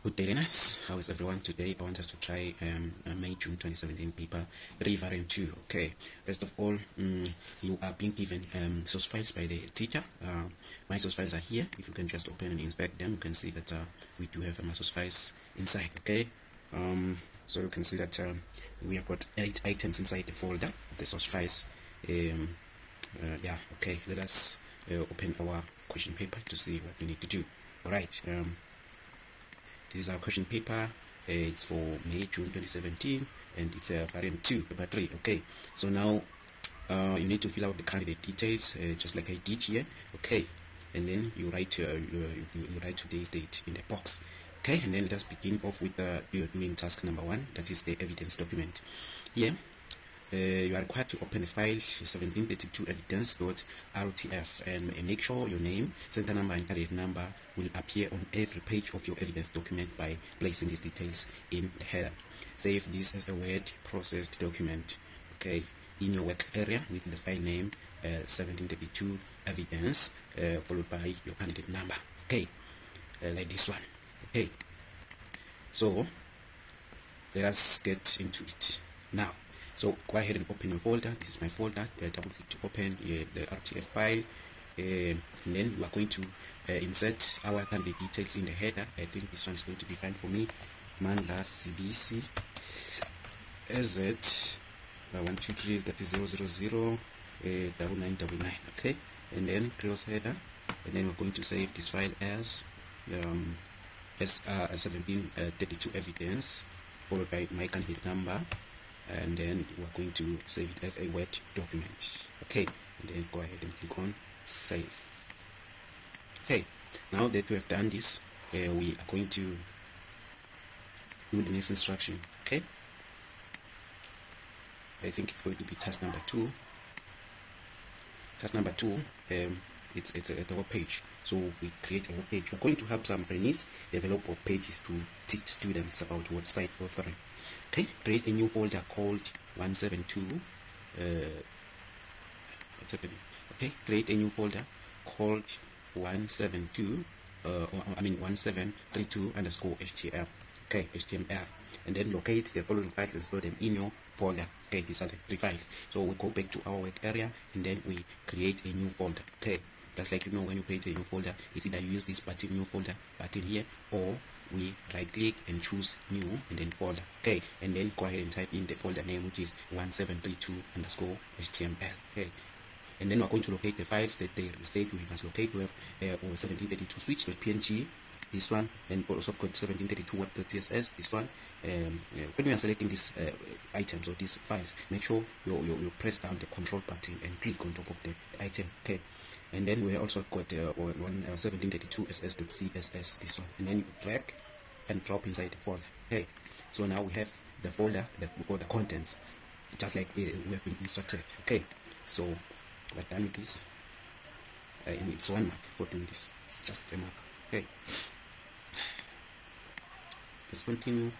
Good day, learners. How is everyone today? I want us to try May June 2017 paper 3 variant 2. Okay. First of all, you are being given source files by the teacher. My source files are here. If you can just open and inspect them, you can see that we do have my source files inside. Okay. So you can see that we have got 8 items inside the folder, the source files. Yeah. Okay. Let us open our question paper to see what we need to do. All right. This is our question paper. It's for May, June 2017, and it's a variant 2, paper 3. Okay, so now you need to fill out the candidate details, just like I did here. Okay, and then you write you write today's date in the box. Okay, and then let us begin off with doing task number 1, that is the evidence document. Here, you are required to open the file 1732 evidence.rtf and make sure your name, center number, and candidate number will appear on every page of your evidence document by placing these details in the header. Save this as a word processed document, okay, in your work area with the file name 1732 evidence followed by your candidate number. Okay, like this one. Okay, so let us get into it now. So go ahead and open your folder. This is my folder. Double click to open the RTF file, and then we are going to insert our candidate details in the header. I think this one is going to be fine for me. Mandla CBC AZ 123, that is 000 9999. Okay, and then close header, and then we're going to save this file as 1732 evidence followed by my candidate number, and then we're going to save it as a Word document. Okay, and then go ahead and click on save. Okay, now that we have done this, we are going to do the next instruction. Okay, I think it's going to be task number 2. Task number 2, it's a web page, so we create a web page. We're going to have some trainees develop web pages to teach students about website authoring. Okay, create a new folder called 172. Okay, create a new folder called 172. 1732 underscore HTML. Okay, HTML, and then locate the following files and store them in your folder. Okay, these are the 3 files. So we go back to our work area and then we create a new folder. Okay, just like when you create a new folder, it's either you use this button, new folder button here, or we right click and choose new and then folder. Okay, and then go ahead and type in the folder name, which is 1732 underscore HTML. Okay, and then we're going to locate the files that they said we must locate. We have 1732 switch.png, this one, and also got 1732 web.css, this one. When you are selecting these items or these files, make sure you press down the control button and click on top of the item. Okay, and then we also got 1732 ss.css, this one, and then you drag and drop inside the folder. Okay, so now we have the folder that we call the contents, just like we have been instructed. Okay, so we're done with this. It's 1 mark for doing this. It's just a mark. Okay, let's continue.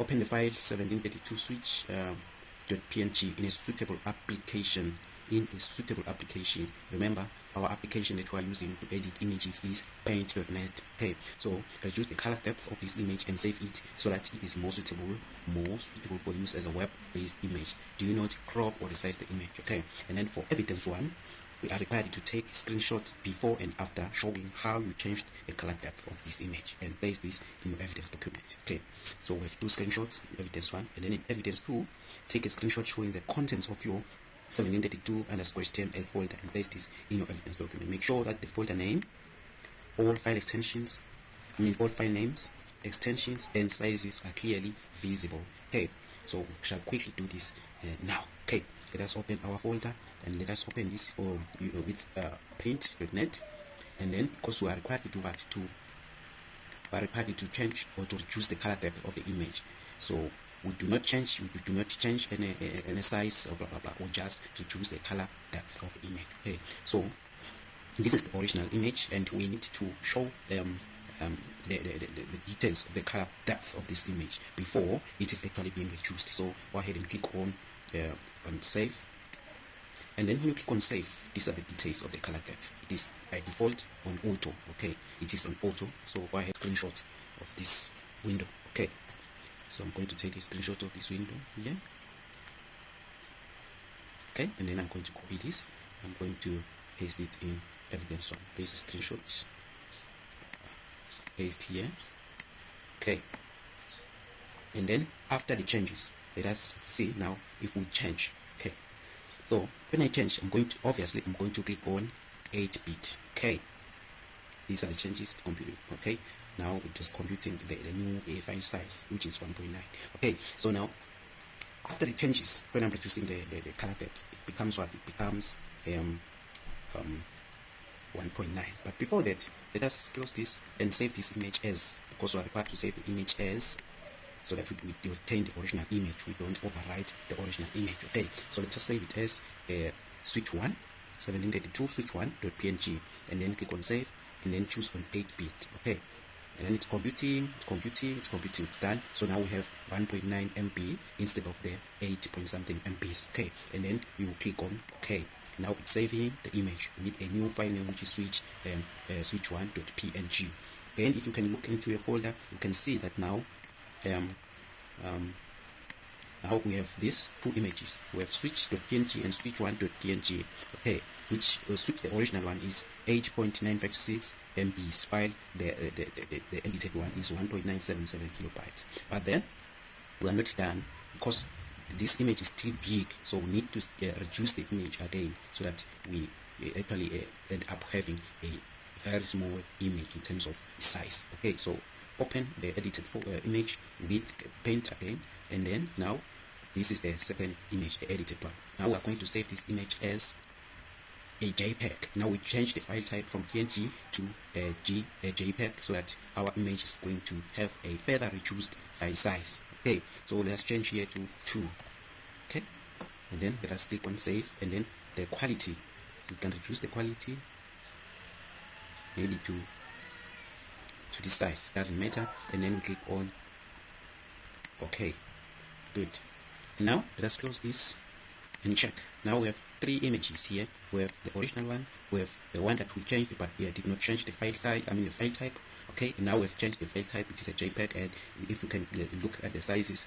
Open the file 1732 switch.png in a suitable application. Remember, our application that we are using to edit images is paint.net. Okay, so reduce the color depth of this image and save it so that it is more suitable for use as a web-based image. Do not crop or resize the image. Okay, and then for evidence 1, we are required to take screenshots before and after showing how you changed the color depth of this image and place this in your evidence document. Okay, so we have 2 screenshots in evidence 1, and then in evidence 2, take a screenshot showing the contents of your 1732 underscore HTML folder and place this in your evidence document. Make sure that the folder name, all file names, extensions, and sizes are clearly visible. Okay, so we shall quickly do this now. Okay, let us open our folder and let us open this with paint.net, and then because we are required to do that to change or to reduce the color depth of the image. So we do not change any size or blah blah blah, or just reduce the color depth of the image. Okay, so this is the original image, and we need to show the details of the color depth of this image before it is actually being reduced. So go ahead and click on save, And then when you click on save, these are the details of the color depth. It is by default on auto. Okay, it is on auto. So go ahead, screenshot of this window. Okay, so I'm going to take a screenshot of this window here. Okay, and then I'm going to copy this. I'm going to paste it in evidence one. Paste a screenshot. Paste here. Okay, and then after the changes, let us see now if we change. Okay, so when I change, I'm going to click on 8-bit. Okay, these are the changes to compute. Okay, now we're just computing the new file size, which is 1.9. Okay, so now after the changes, when I'm reducing the color depth, it becomes what? It becomes 1.9. But before that, let us close this and save this image as, because we are required to save the image as, so that we retain the original image. We don't overwrite the original image. Okay, so let's just save it as switch 1 1732 switch 1.png, and then click on save, and then choose on 8-bit. Okay, and then it's computing, it's done. So now we have 1.9 MB instead of the 8 point something MBs. Okay, and then we will click on OK. Now it's saving the image with a new file name, which is switch1.png. And if you can look into a folder, you can see that now now we have these two images. We have switch.png and switch1.png. Okay, which switch, the original one is 8.956 MBs, while the edited one is 1.977 kilobytes. But then we are not done, because this image is still big, so we need to reduce the image again, so that we actually end up having a very small image in terms of size. Okay, so open the edited image with Paint again, and then now this is the second image, the edited one. Now we are going to save this image as a JPEG. Now we change the file type from PNG to a JPEG, so that our image is going to have a further reduced file size. Okay, so let's change here to 2. Okay, and then let us click on save, and then the quality, we can reduce the quality maybe to this size, doesn't matter, and then we click on OK. Good. Now let us close this and check. Now we have 3 images here. We have the original one, we have the one that we changed, but here did not change the file size, the file type. Okay, and now we've changed the file type, it is a JPEG, and if you can look at the sizes,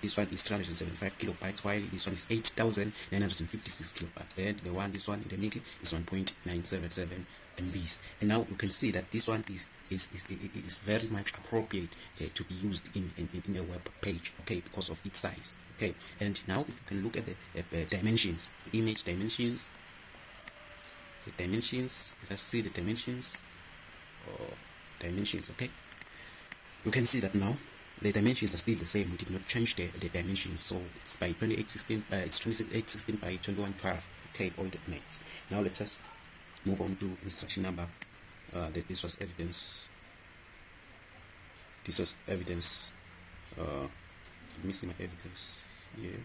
this one is 375 kilobytes, while this one is 8,956 kilobytes, and the one, this one in the middle, is 1.977 MBs. And now you can see that this one is very much appropriate to be used in a web page. Okay, because of its size. Okay, and now if you can look at the dimensions, the image dimensions, let's see the dimensions. Okay, you can see that now the dimensions are still the same. We did not change the dimensions, so it's by 2816 it's 2816 by 2112. Okay, all that makes. Now let us move on to instruction number. That this was evidence. Missing my evidence here.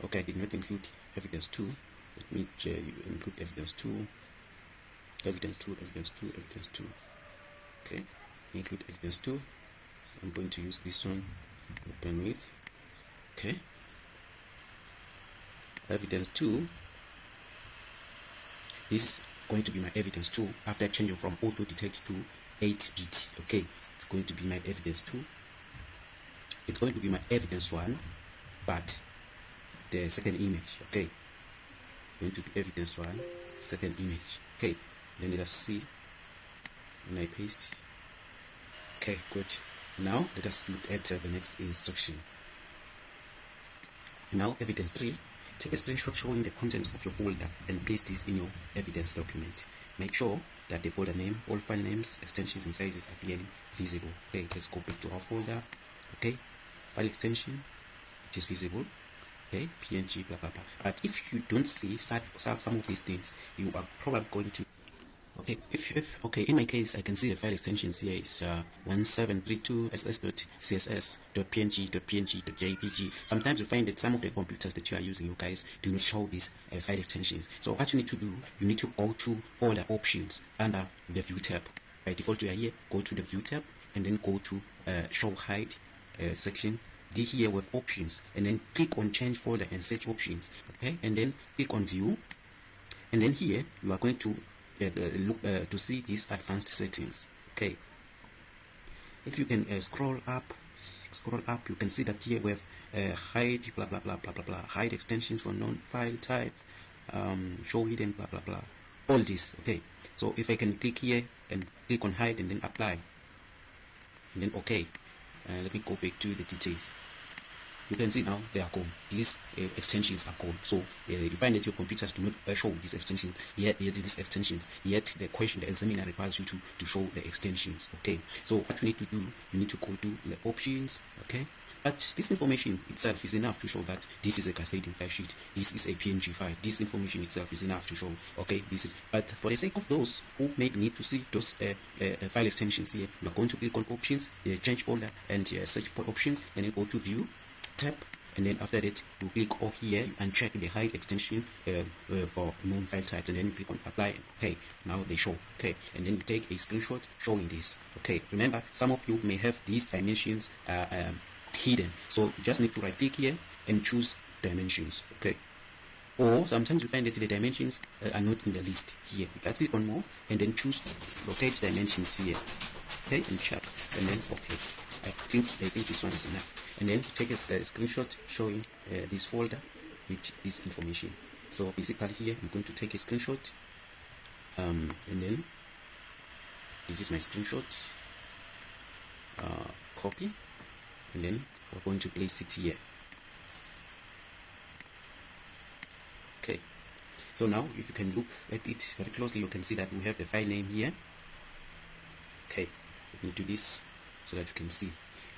Okay, I did not include evidence 2. Let me include evidence 2. Okay, include evidence 2. I'm going to use this one. Open with. Okay, evidence 2. This is going to be my evidence 2 after changing from auto detect to 8-bit. Okay, it's going to be my evidence 2. It's going to be my evidence 1, but the second image. Okay, going to be evidence 1, second image. Okay, then let us see when I paste. Okay, good. Now let us look at the next instruction. Now evidence 3. Take a screenshot showing the contents of your folder and paste this in your evidence document. Make sure that the folder name, all file names, extensions and sizes are clearly visible. Okay, let's go back to our folder. Okay, file extension, it is visible. Okay, PNG, blah blah blah. But if you don't see some of these things, you are probably going to. Okay, okay, in my case, I can see the file extensions here is 1732ss.css.png.jpg. Sometimes you find that some of the computers that you are using, you guys do not show these file extensions. So what you need to do, you need to go to folder options under the view tab. By default, you are here. Go to the view tab and then go to show hide section. here with options, and then click on change folder and search options. Okay, and then click on view, and then here you are going to look to see these advanced settings. Okay, if you can scroll up, you can see that here we have hide blah blah blah blah blah blah, hide extensions for non-file type, show hidden blah blah blah, all this. Okay, so if I can click here and click on hide and then apply, and then okay, let me go back to the details. You can see now they are gone. These extensions are gone. So you find that your computers do not show these extensions, yet these extensions, yet the examiner requires you to show the extensions. Okay, so what you need to do, you need to go to the options. Okay, but this information itself is enough to show that this is a cascading file sheet, this is a PNG file. This information itself is enough to show, okay, this is, but for the sake of those who may need to see those file extensions here, you are going to click on options, change folder, and search for options, and then go to view, tab, and then after that you click over here and check the hide extension for known file types, and then you click on apply. Okay, now they show. Okay, and then you take a screenshot showing this. Okay, remember some of you may have these dimensions hidden, so you just need to right click here and choose dimensions. Okay, or sometimes you find that the dimensions are not in the list here. You can click on more and then choose locate dimensions here. Okay, and check, and then okay, I think this one is enough, and then take a screenshot showing this folder with this information. So basically here I'm going to take a screenshot, and then this is my screenshot, copy, and then we're going to place it here. Okay, so now if you can look at it very closely, you can see that we have the file name here. Okay, let me do this so that you can see.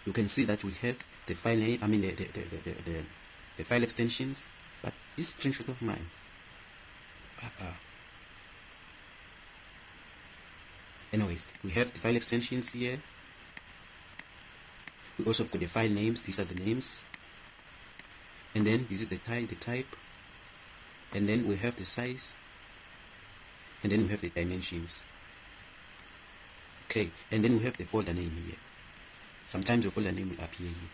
You can see that we have the file name, I mean the file extensions, but this screenshot of mine, anyways, we have the file extensions here. We also got the file names. These are the names, and then this is the type, and then we have the size, and then we have the dimensions. Okay, and then we have the folder name here. Sometimes the folder name will appear here,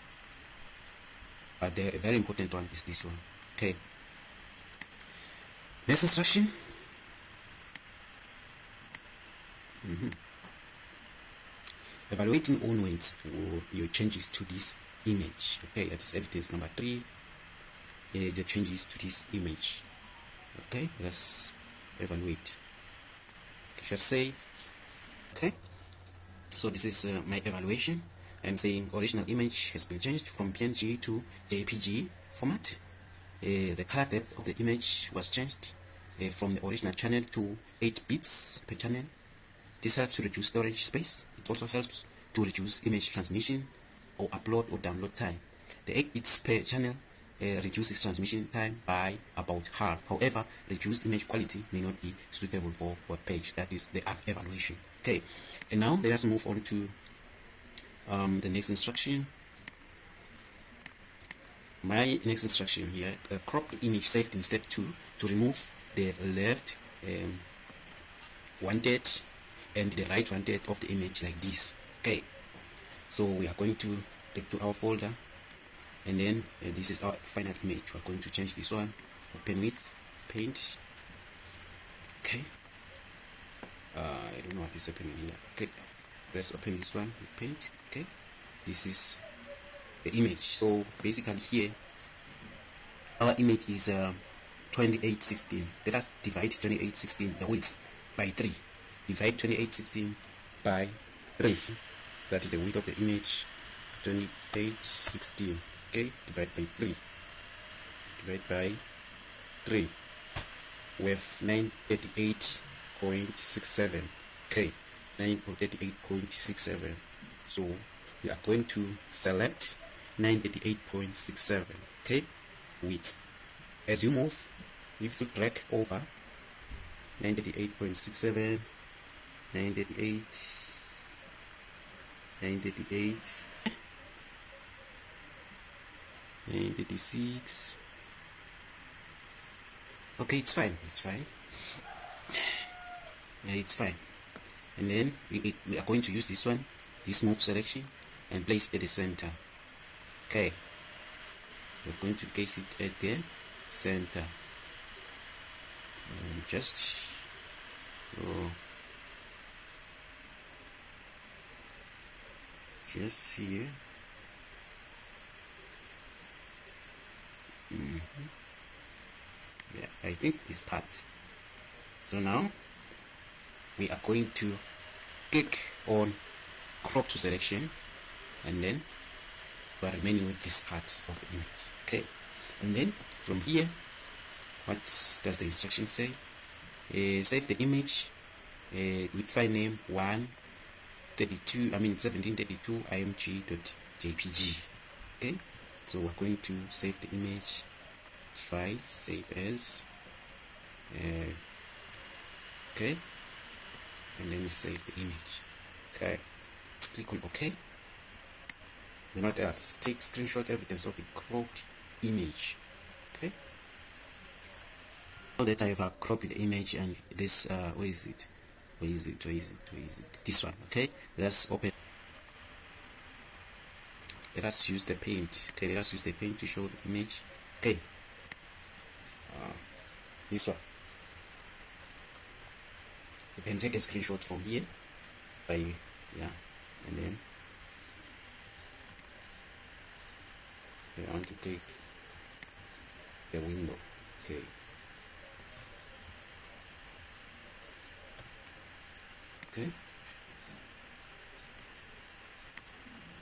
but the very important one is this one. Okay, next instruction. Evaluating own weights for your changes to this image. Okay, that is evidence number 3. The changes to this image. Okay, let's evaluate. Just save. Okay, so this is my evaluation. I'm saying original image has been changed from PNG to JPG format. The color depth of the image was changed from the original channel to 8 bits per channel. This helps to reduce storage space. It also helps to reduce image transmission or upload or download time. The 8 bits per channel reduces transmission time by about half. However, reduced image quality may not be suitable for web page. That is the evaluation. Okay, and now let us move on to the next instruction. My next instruction here, crop the image saved in step 2 to remove the left wanted and the right wanted of the image like this. Okay, so we are going to take to our folder, and then this is our final image. We are going to change this one, open with paint. Okay, I don't know what is happening here. Okay, let's open this one with paint. Okay, this is the image. So basically here our image is 2816. Let us divide 2816, the width, by 3. Divide 2816 by 3. That is the width of the image, 2816. Okay, divide by 3. Divide by 3 with 938.67. Okay, 938.67. So we are going to select 938.67. okay, width. As you move, if you drag over 938.67, 938, 938, 936. Okay, it's fine. It's fine. Yeah, it's fine. And then we are going to use this one, this move selection, and place it at the center. Okay, we're going to place it at the center. Just here. Yeah, I think this part. So now we are going to click on crop to selection, and then we are remaining with this part of the image. Okay, and then from here, what does the instruction say? Save the image with file name 1732 img.jpg. Okay, so we're going to save the image file, save as, okay, and then we save the image. Okay, click on OK. And what else? Take screenshot evidence of a cropped image. Okay, now that I have cropped the image, and this where is it? This one. Okay, let's open. Let us use the paint. Okay, let us use the paint to show the image. Okay, this one. You can take a screenshot from here by and then I want to take the window. Okay,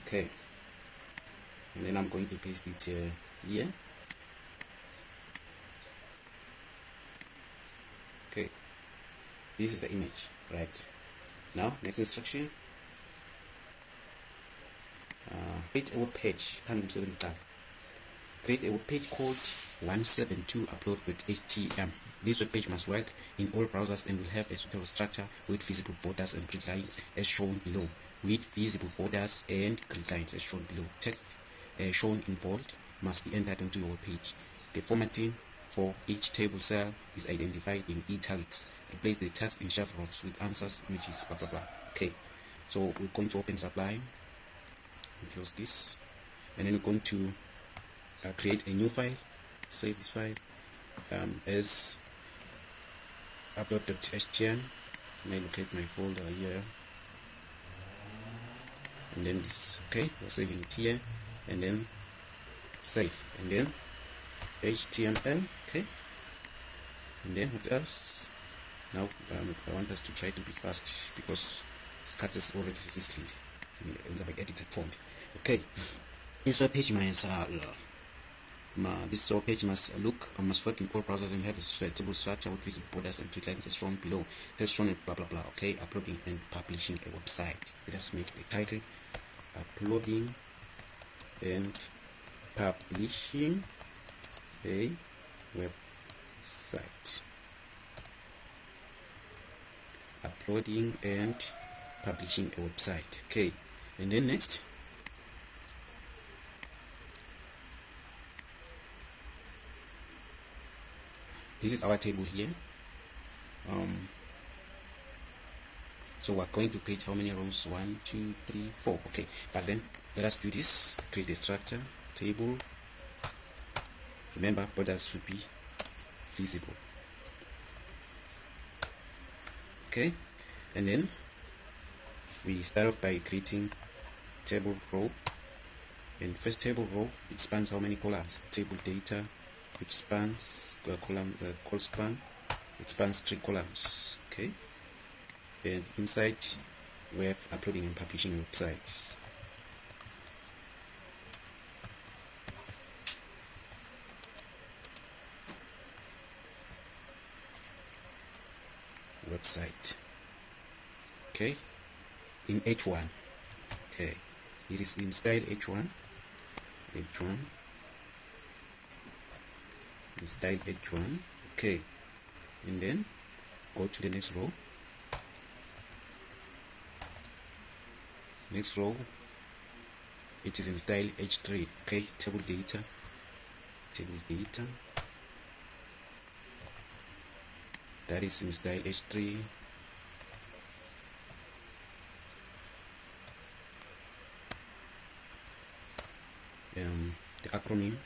okay, and then I'm going to paste it here. Okay, this is the image. Right, now next instruction, create a web page. Create a web page called 172 upload with HTML. This web page must work in all browsers and will have a suitable structure with visible borders and grid lines as shown below. With visible borders and grid lines as shown below. Text shown in bold must be entered onto your web page. The formatting for each table cell is identified in italics. Replace the text in chevrons with answers, images, blah blah blah. Okay, so we're going to open Sublime and close this, and then we're going to create a new file. Save this file as upload.html, and I locate my folder here, and then this. Okay, we're saving it here, and then save, and then HTML. Okay, and then what else? Now I want us to try to be fast because SCATS already existed in the edited form. Okay, this web page must work in all browsers and have a suitable structure with visible borders and grid lines as shown below. That's shown blah blah blah. Okay, uploading and publishing a website. Let us make the title uploading and publishing a website. Uploading and publishing a website. Okay, and then next, this is our table here. So we're going to create how many rows? 1, 2, 3, 4. Okay, but then let us do this. Create a structure table. Remember, borders should be visible. Okay, and then we start off by creating table row. And first table row, it spans how many columns? Table data, which spans call span, it spans 3 columns. Okay, and inside we have uploading and publishing a website. Okay, in H1. Okay, it is in style H1, in style H1. Okay, and then go to the next row. Next row, it is in style H3. Okay, table data, that is in style H3. The acronym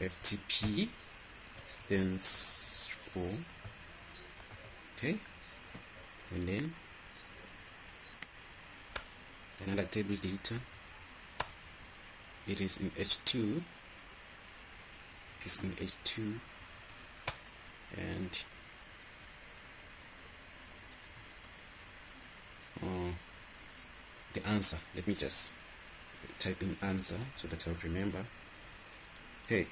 FTP stands for, okay, and then another table data, it is in H2, and the answer, let me just type in answer so that I'll remember. Okay,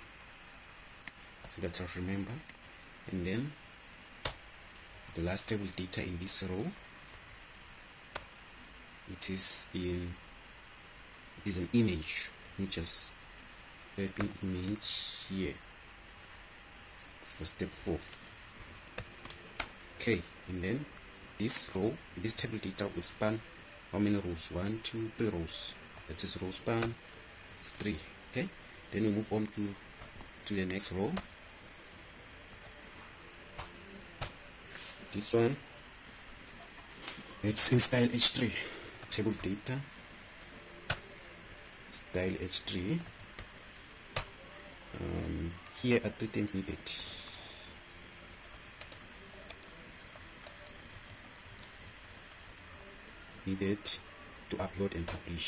so that I'll remember. And then the last table data in this row, it is an image. Let me just type in image here for step 4. Okay, and then this row, this table data will span how many rows? 1, 2, 3 rows. That is row span 3. Okay, then we move on to the next row. This one, it's in style H3. Table data, style H3. Here are 3 things needed. To upload and publish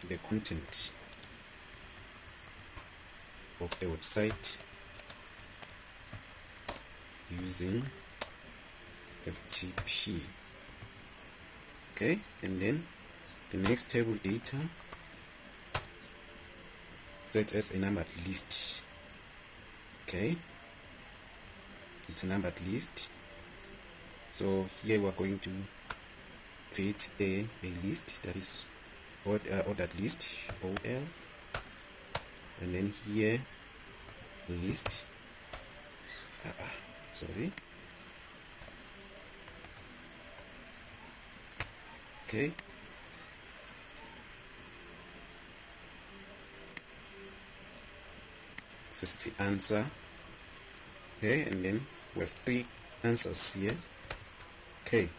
the content of the website using FTP. Okay, and then the next table data, that is a numbered list. Okay, it's a numbered list. So here we are going to create a list, that is ordered list, OL, and then here list, sorry, okay, this is the answer. Okay, and then we have 3 answers here. Okay,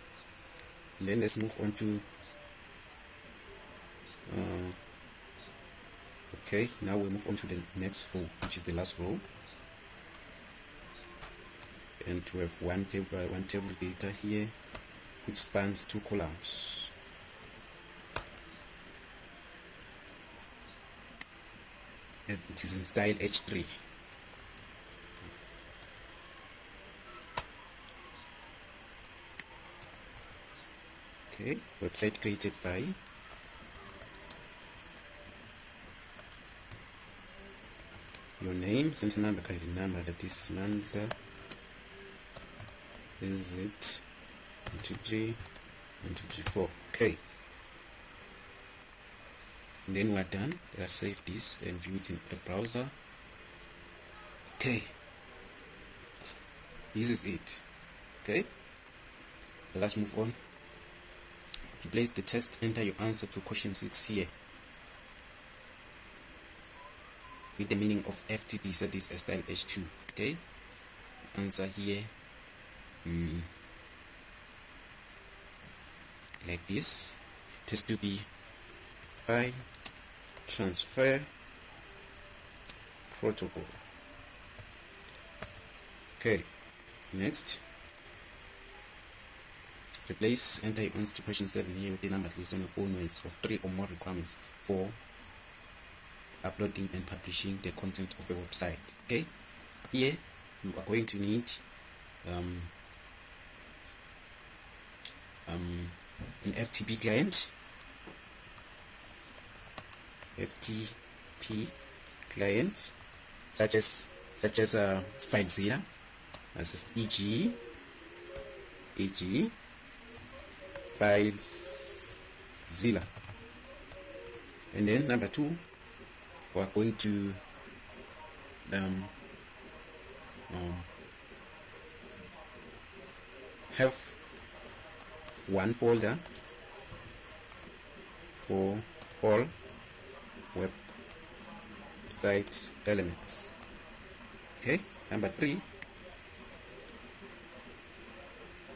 and then let's move on to okay, now we move on to the next row, which is the last row, and we have one table data here which spans 2 columns. And it is in style H3. Okay, website created by your name, center number, country number, that is Manza, visit 123 124. Okay, and then we're done. Let's save this and view it in a browser. Okay, this is it. Okay, let's move on. To place the test, enter your answer to question 6 here with the meaning of FTP, set this as style H2. Okay, answer here like this. Test to be file transfer protocol. Okay, next, replace, enter your answer to question 7 here with the number list on your own words of 3 or more requirements for uploading and publishing the content of a website. Okay, here you are going to need an FTP client, such as FileZilla, as e.g. FileZilla. And then number 2, we are going to have one folder for all website elements. Okay, number 3,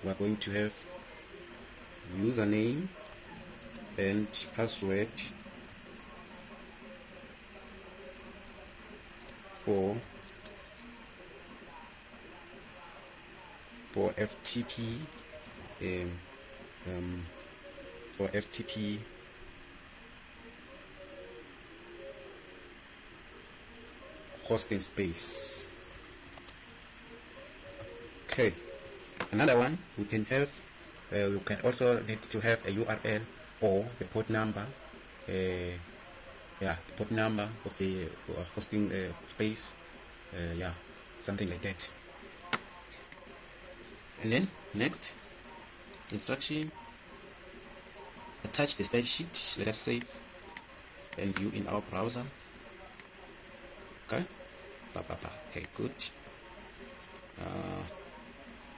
we are going to have username and password for FTP um, um, for FTP hosting space. Okay, another one, we can have we can also need to have a URL or the port number, yeah, the port number of the hosting space, yeah, something like that. And then next instruction, attach the spreadsheet, let us save and view in our browser. Okay, blah blah blah. Okay, good.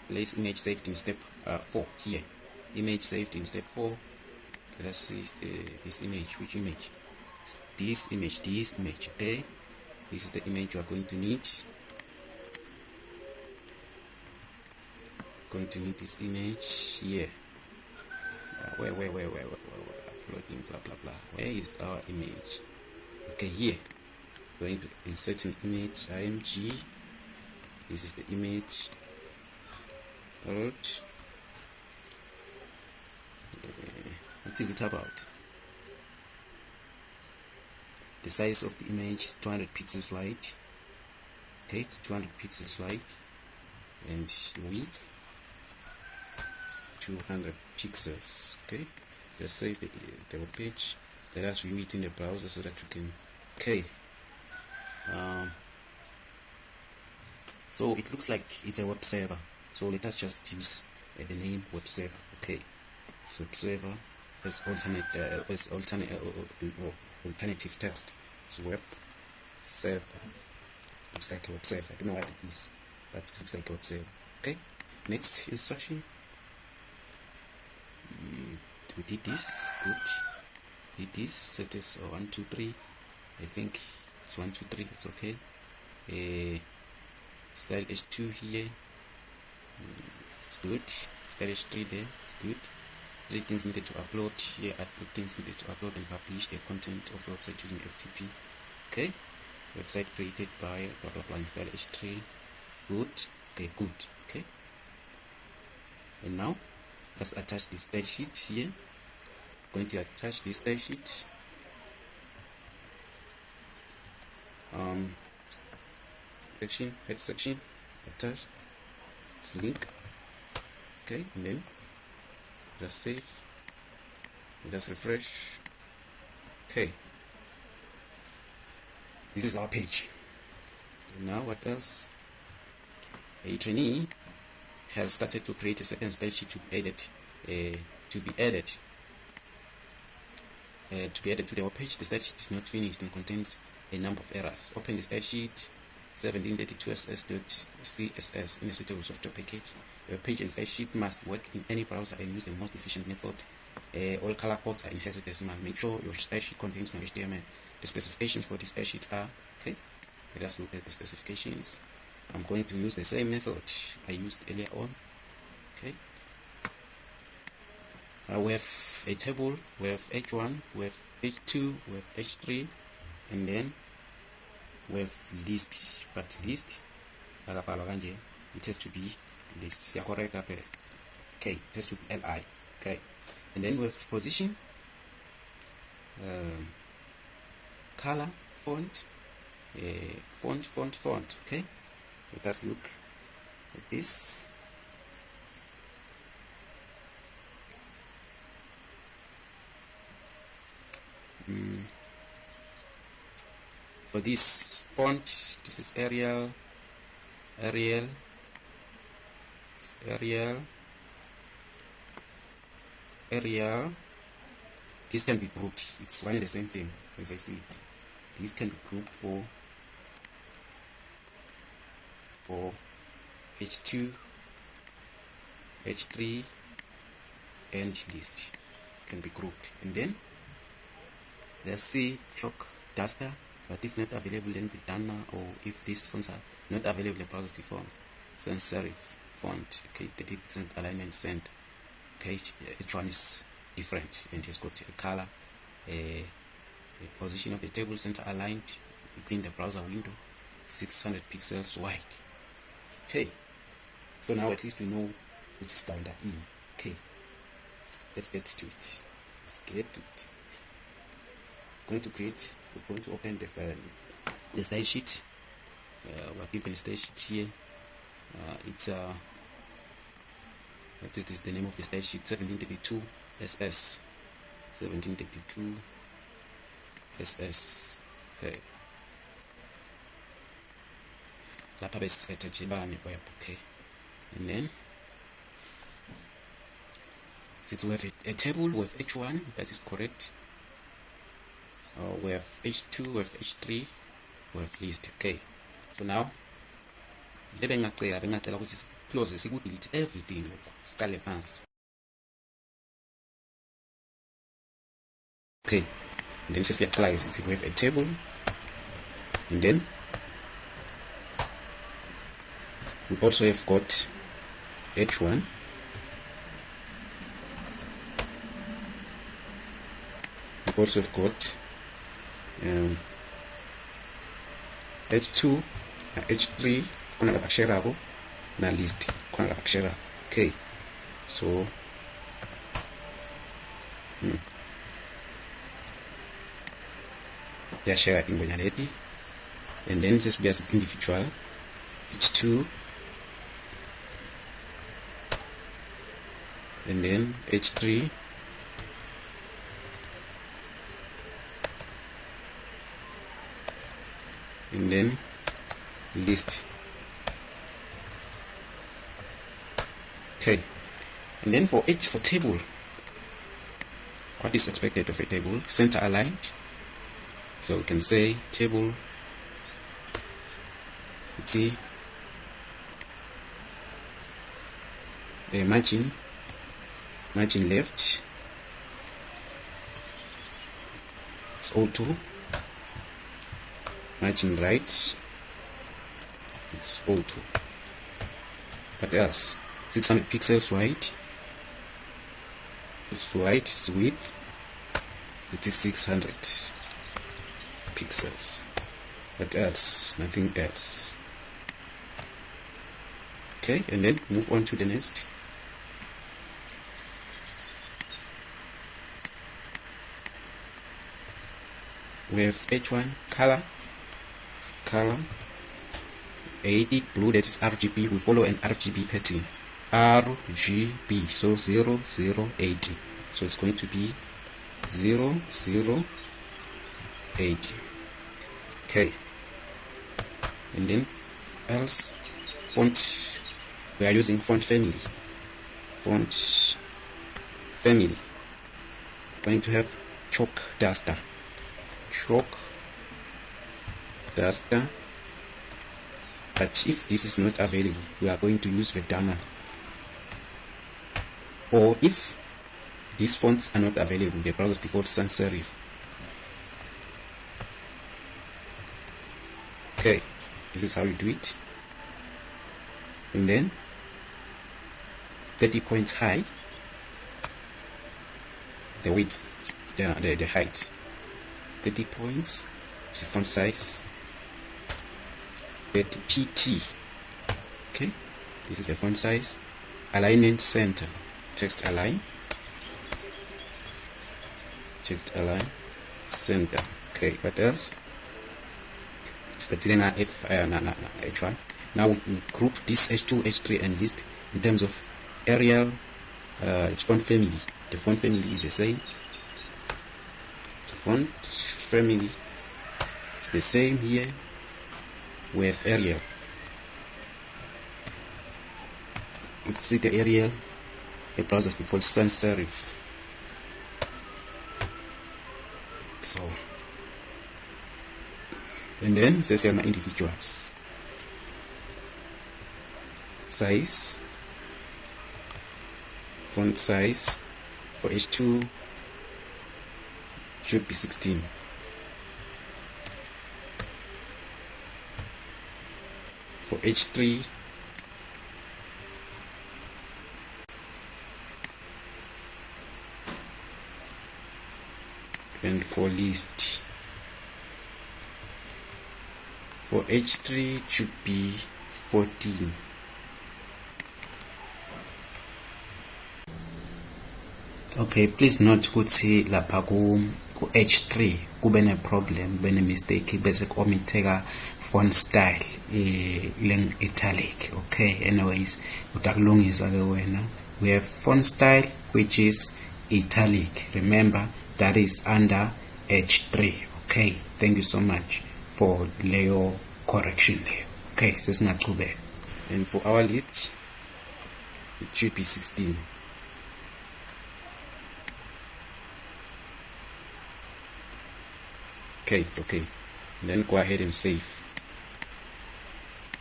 Place image saved in step 4 here. Image saved in step 4. Let us see this image. Which image? This image. Okay, this is the image you are going to need. Going to need this image here. Where uploading, blah blah blah. Where is our image? Okay, here. Going to insert an image, img. This is the image. Alright. What is it about? The size of the image is 200 pixels wide. Okay, it's 200 pixels wide, and the width is 200 pixels. Okay, let's save the web page. Let us view it in the browser so that we can. Okay. So it looks like it's a web server. So let us just use the name web server. Okay, so web server as alternative text. It's web server. Looks like a web server. I don't know what it is, but it looks like a web server. Okay. Next instruction. We did this. Good. Did this. Set is 1, 2, 3. I think it's 1, 2, 3. It's okay. Style H2 here. It's good. Style H3 there. It's good. 3 things needed to upload here. Add 2 things needed to upload and publish the content of the website using FTP. Okay. Website created by blah blah blah. Style H3. Good. Okay. Good. Okay. And now let's attach this style sheet here. Going to attach this style sheet. Section, head section, attach, it's link. Okay, and then just save, just refresh. Okay, this is our page. Now what else? A trainee has started to create a second style sheet to be added to the web page. The style sheet is not finished and contains a number of errors. Open the style sheet 1732ss.css in a suitable software package. The page and style sheet must work in any browser and use the most efficient method. All color codes are in hexadecimal. Make sure your style sheet contains no HTML. The specifications for the style sheet are, okay, let us look at the specifications. I'm going to use the same method I used earlier on. Okay. We have a table, we have H1, we have H2, we have H3, and then we have list. But list, it has to be list. Okay, it has to be li. Okay, and then we have position, color, font, font. Okay, let us look at this. For this font, this is Arial. This can be grouped. It's one and the same thing, as I said. This can be grouped for H2, H3, and list. Can be grouped. And then let's see chalk duster, but if not available, then Vidana, or if these fonts are not available, the browser default sans serif font. Okay, 30% alignment cent. Okay, each one is different and has got a color, a position of the table center aligned within the browser window, 600 pixels wide. Okay, so now at least we know which standard in. Okay, let's get to it. We're going to open the style sheet. We're given a style sheet here. It's what is this? The name of the style sheet: 1732 SS. 1732 SS. Okay. Lapha besisethe jibane web. Okay. And then since we have a table with H1, that is correct. We have H2, we have H3, we have list. Okay. So now bengacela ukuthi close delete everything. Siqale phansi. Okay. And then sesiyaqala since we have a table, and then we also have got H1, we also have got H2, H3 kona labakshera abo na list kona labakshera. Okay, so share ingonyaleti, and then this is individual H2, and then H3, and then list. Okay, and then for table, what is expected of a table? Center aligned. So we can say table, see the margin left, it's O2, margin right, it's O2. What else? 600 pixels wide, it's wide, it's width, it is 600 pixels. What else? Nothing else. Okay, and then move on to the next. We have H1 color 80 blue, that is RGB. We follow an RGB pattern, RGB, so 0080, so it's going to be 0080. Okay, and then else, font, we are using font family. Going to have chalk duster, but if this is not available, we are going to use Vedana. Or if these fonts are not available, the browser's default sans serif. Okay, this is how you do it. And then 30 points high, the width, the height, 30 points, the font size 30 pt. Okay, this is the font size. Alignment center, text align center. Okay, what else? H1. Now we group this H2, H3 and list in terms of Arial font family. The font family is the same. The font family is the same here with Arial. If you see the Arial, the browser's default sans serif. So, and then it says here individuals. Size, font size for H2 should be 16. For H3 and for list For H3 it should be 14. Okay, please note ukuthi lapha ku H3 kube ne problem, kube ne mistake bese omitheka font style italic. Okay, anyways utakulungisa ke wena. We have font style which is italic. Remember that is under H3. Okay, thank you so much for leyo correction there. Okay, sesingachubeka. And for our list it should be 16. Okay, it's okay. Then go ahead and save.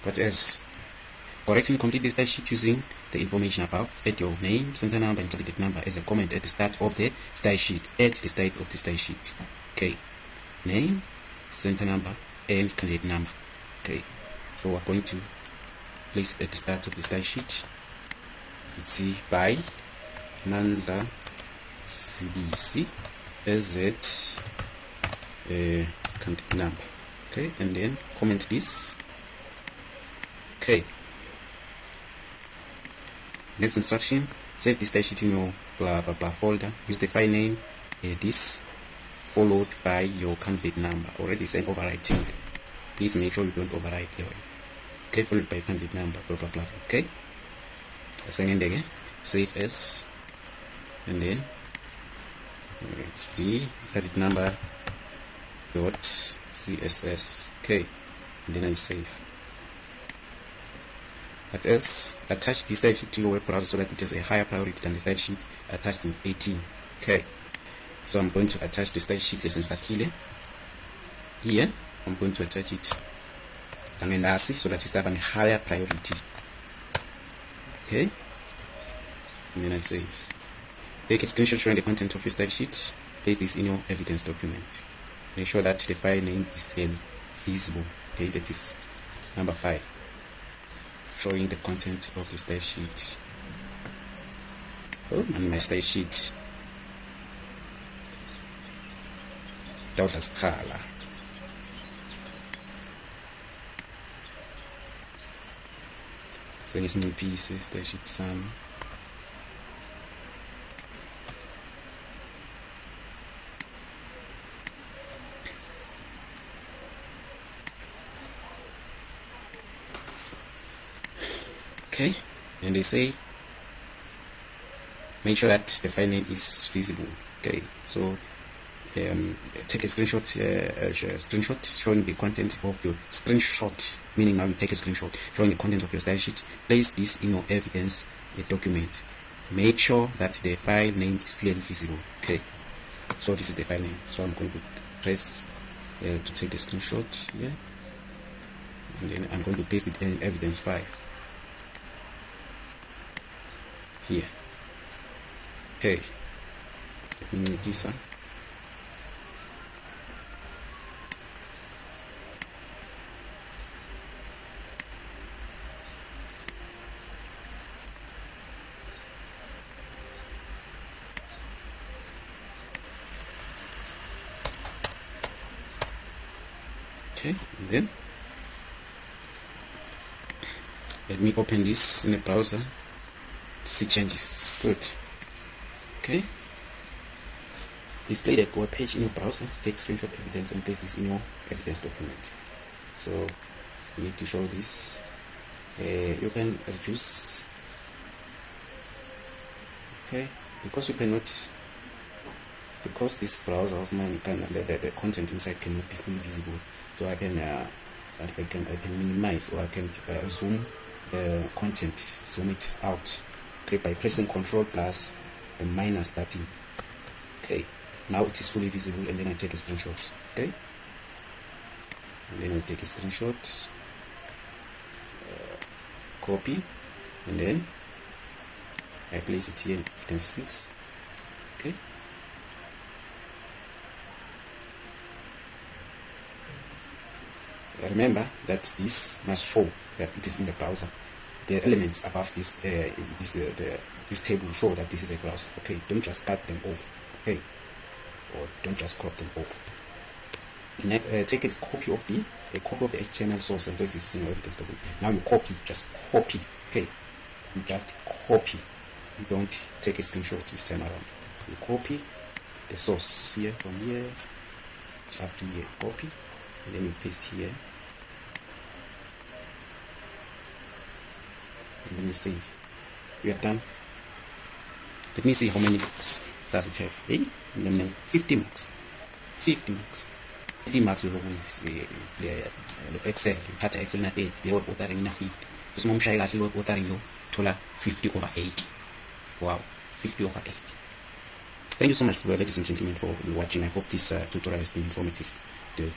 What else? Correcting complete the style sheet using the information above. Add your name, center number, and candidate number as a comment at the start of the style sheet. At the start of the style sheet. Okay. Name, center number, and candidate number. Okay. So we're going to place at the start of the style sheet. Let's see by Nanda CBC as candidate number. Okay, and then comment this. Okay. Next instruction: save this style sheet in your blah blah blah folder. Use the file name this followed by your candidate number. Already saying overwriting. Please make sure you don't overwrite here. Okay, followed by candidate number blah blah blah. Okay. Second again. Save as, and then it's free candidate number dot css. Okay, and then I save. What else? Attach the style sheet to your web browser so that it has a higher priority than the style sheet attached in 18. Okay, so I'm going to attach the style sheet lesson Sakile. Here I'm going to attach it so that it's have a higher priority. Okay, and then I save. Take a screenshot showing the content of your style sheet. Place this in your evidence document. Make sure that the file name is clearly visible. Okay, that is number 5. Showing the content of the style sheet. Oh, and my style sheet. That was color. So it's new pieces, style sheet some. Okay, and they say make sure that the file name is visible. Okay, so take a screenshot, showing the content of your screenshot, meaning now you take a screenshot showing the content of your style sheet. Place this in your evidence document. Make sure that the file name is clearly visible. Okay, so this is the file name. So I'm going to press to take the screenshot here, and then I'm going to paste it in evidence 5. Here. Okay, let me move this one. Okay, and then let me open this in the browser. See changes. Good. Okay, display the web page in your browser. Take screenshot evidence and place this in your evidence document. So you need to show this. You can reduce. Okay, because you cannot, because this browser of mine the content inside cannot be fully visible. So I can minimize, or I can zoom the content, zoom it out. Okay, by pressing Ctrl plus the minus button. Okay, now it is fully visible, and then I take a screenshot. Okay, and then I take a screenshot, copy, and then I place it here in evidence 6. Okay, remember that this must show that it is in the browser. The elements above this this table show that this is a browser. Okay, don't just cut them off. Okay, or don't just crop them off. Take a copy of the HTML source, and this is evidence document. Now you copy, just copy. Okay, you just copy. You don't take a screenshot this time around. You copy the source here, from here up to here. Copy, and then you paste here, and then you save. We are done. Let me see how many marks does it have. 50 marks. 50 marks. 50 marks Excel, iphatha Excel na 30, le ordering na 50. Uma umshaye kahle lo ordering lo thola 50/80. Wow, 50/80. Thank you so much, ladies and gentlemen, for watching. I hope this tutorial has been informative to you.